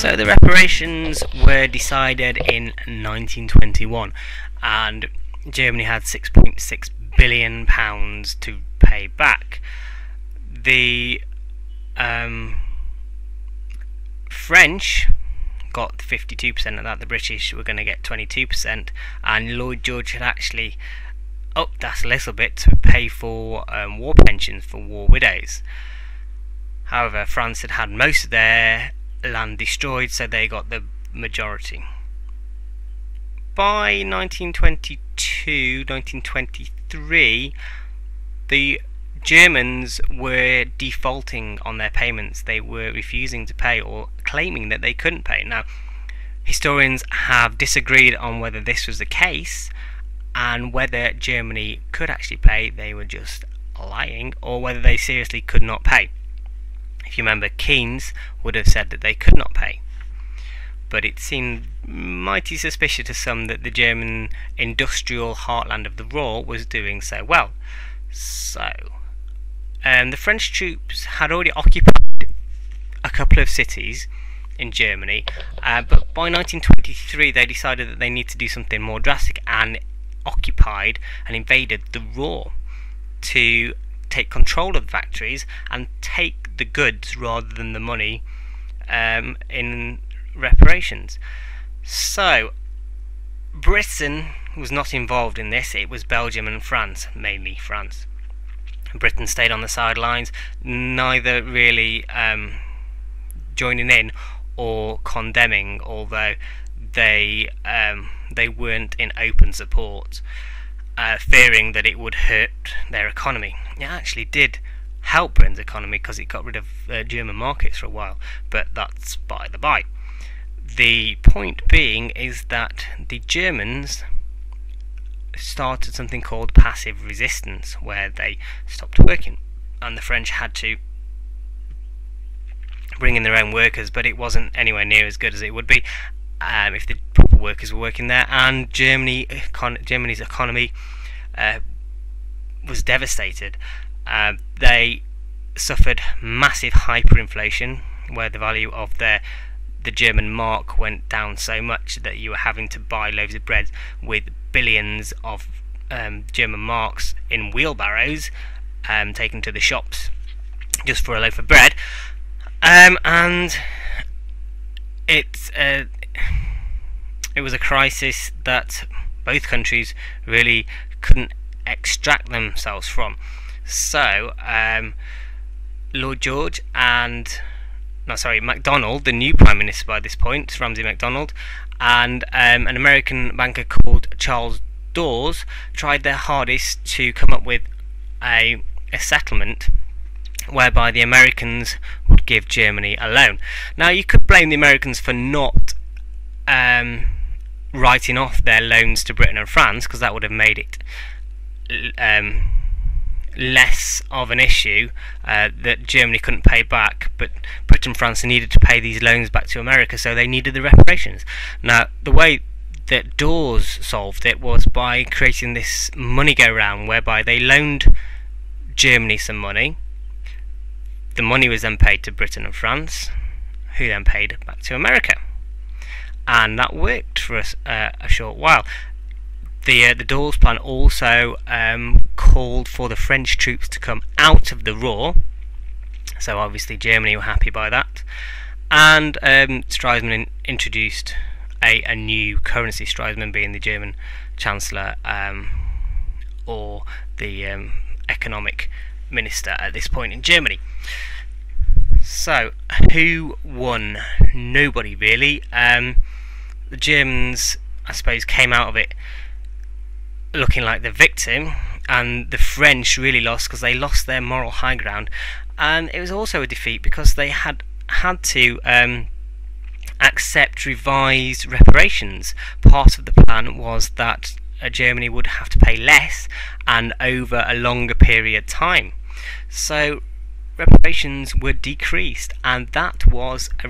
So the reparations were decided in 1921, and Germany had £6.6 billion to pay back. The French got 52% of that, the British were going to get 22%, and Lloyd George had actually upped that a little bit to pay for war pensions for war widows. However, France had had most of their land destroyed, so they got the majority. By 1922, 1923, the Germans were defaulting on their payments. They were refusing to pay or claiming that they couldn't pay. Now, historians have disagreed on whether this was the case and whether Germany could actually pay, they were just lying, or whether they seriously could not pay. If you remember, Keynes would have said that they could not pay. But it seemed mighty suspicious to some that the German industrial heartland of the Ruhr was doing so well. So, the French troops had already occupied a couple of cities in Germany, but by 1923 they decided that they need to do something more drastic and occupied and invaded the Ruhr to take control of the factories and take the goods rather than the money in reparations. So Britain was not involved in this. It was Belgium and France, mainly France. Britain stayed on the sidelines, neither really joining in or condemning, although they weren't in open support, fearing that it would hurt their economy. It actually did help Britain's economy because it got rid of German markets for a while, but that's by the by. The point being is that the Germans started something called passive resistance, where they stopped working, and the French had to bring in their own workers, but it wasn't anywhere near as good as it would be if the proper workers were working there. And Germany's economy was devastated. They suffered massive hyperinflation, where the value of the German mark went down so much that you were having to buy loaves of bread with billions of German marks in wheelbarrows taken to the shops just for a loaf of bread, and it was a crisis that both countries really couldn't extract themselves from. So MacDonald, the new Prime Minister by this point, Ramsay MacDonald, and an American banker called Charles Dawes tried their hardest to come up with a settlement whereby the Americans would give Germany a loan. Now, you could blame the Americans for not writing off their loans to Britain and France, because that would have made it less of an issue that Germany couldn't pay back, but Britain and France needed to pay these loans back to America, so they needed the reparations. Now, the way that Dawes solved it was by creating this money go-round, whereby they loaned Germany some money. The money was then paid to Britain and France, who then paid back to America, and that worked for a short while. The Dawes plan also called for the French troops to come out of the Ruhr, so obviously Germany were happy by that, and Stresemann introduced a new currency, Stresemann being the German Chancellor or the economic minister at this point in Germany. So, who won? Nobody really. The Germans, I suppose, came out of it looking like the victim, and the French really lost because they lost their moral high ground, and it was also a defeat because they had to accept revised reparations. Part of the plan was that Germany would have to pay less and over a longer period of time. So reparations were decreased, and that was a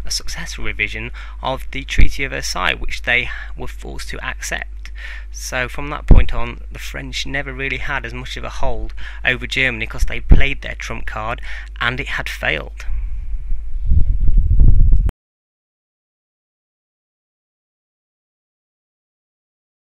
successful revision of the Treaty of Versailles, which they were forced to accept. So from that point on, the French never really had as much of a hold over Germany because they played their trump card and it had failed.